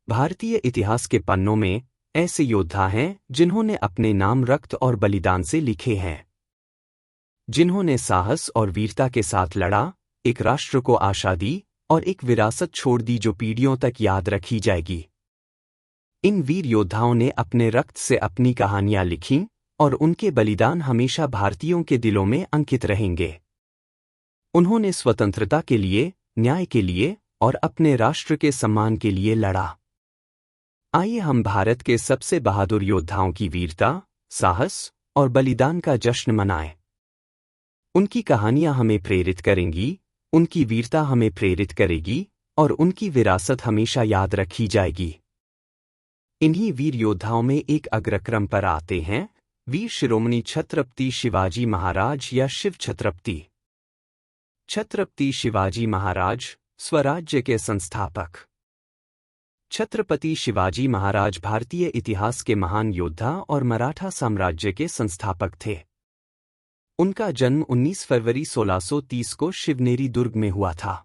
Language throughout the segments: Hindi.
भारतीय इतिहास के पन्नों में ऐसे योद्धा हैं जिन्होंने अपने नाम रक्त और बलिदान से लिखे हैं, जिन्होंने साहस और वीरता के साथ लड़ा, एक राष्ट्र को आशा दी और एक विरासत छोड़ दी जो पीढ़ियों तक याद रखी जाएगी। इन वीर योद्धाओं ने अपने रक्त से अपनी कहानियां लिखीं और उनके बलिदान हमेशा भारतीयों के दिलों में अंकित रहेंगे। उन्होंने स्वतंत्रता के लिए, न्याय के लिए और अपने राष्ट्र के सम्मान के लिए लड़ा। आइए हम भारत के सबसे बहादुर योद्धाओं की वीरता, साहस और बलिदान का जश्न मनाएं। उनकी कहानियां हमें प्रेरित करेंगी, उनकी वीरता हमें प्रेरित करेगी और उनकी विरासत हमेशा याद रखी जाएगी। इन्हीं वीर योद्धाओं में एक अग्रक्रम पर आते हैं वीर शिरोमणि छत्रपति शिवाजी महाराज या शिव छत्रपति। छत्रपति शिवाजी महाराज, स्वराज्य के संस्थापक। छत्रपति शिवाजी महाराज भारतीय इतिहास के महान योद्धा और मराठा साम्राज्य के संस्थापक थे। उनका जन्म 19 फरवरी 1630 को शिवनेरी दुर्ग में हुआ था।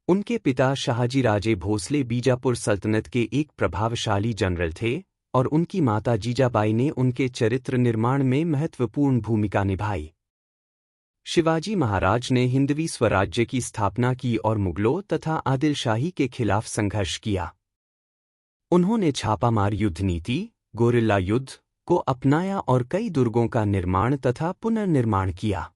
उनके पिता शाहजीराजे भोसले बीजापुर सल्तनत के एक प्रभावशाली जनरल थे और उनकी माता जीजाबाई ने उनके चरित्र निर्माण में महत्वपूर्ण भूमिका निभाई। शिवाजी महाराज ने हिंदवी स्वराज्य की स्थापना की और मुगलों तथा आदिलशाही के खिलाफ संघर्ष किया। उन्होंने छापामार युद्ध नीति, गोरिल्ला युद्ध को अपनाया और कई दुर्गों का निर्माण तथा पुनर्निर्माण किया।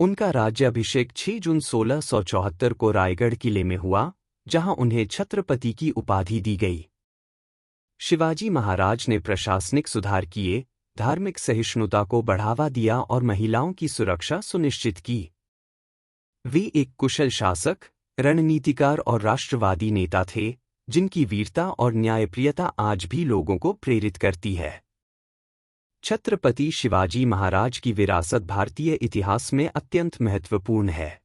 उनका राज्याभिषेक 6 जून 1674 को रायगढ़ किले में हुआ, जहां उन्हें छत्रपति की उपाधि दी गई। शिवाजी महाराज ने प्रशासनिक सुधार किए, धार्मिक सहिष्णुता को बढ़ावा दिया और महिलाओं की सुरक्षा सुनिश्चित की। वे एक कुशल शासक, रणनीतिकार और राष्ट्रवादी नेता थे, जिनकी वीरता और न्यायप्रियता आज भी लोगों को प्रेरित करती है। छत्रपति शिवाजी महाराज की विरासत भारतीय इतिहास में अत्यंत महत्वपूर्ण है।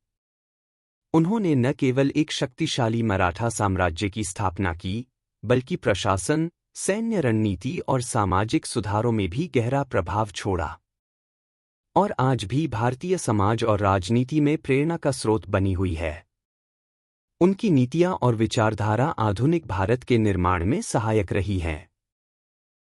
उन्होंने न केवल एक शक्तिशाली मराठा साम्राज्य की स्थापना की, बल्कि प्रशासन, सैन्य रणनीति और सामाजिक सुधारों में भी गहरा प्रभाव छोड़ा और आज भी भारतीय समाज और राजनीति में प्रेरणा का स्रोत बनी हुई है। उनकी नीतियां और विचारधारा आधुनिक भारत के निर्माण में सहायक रही हैं।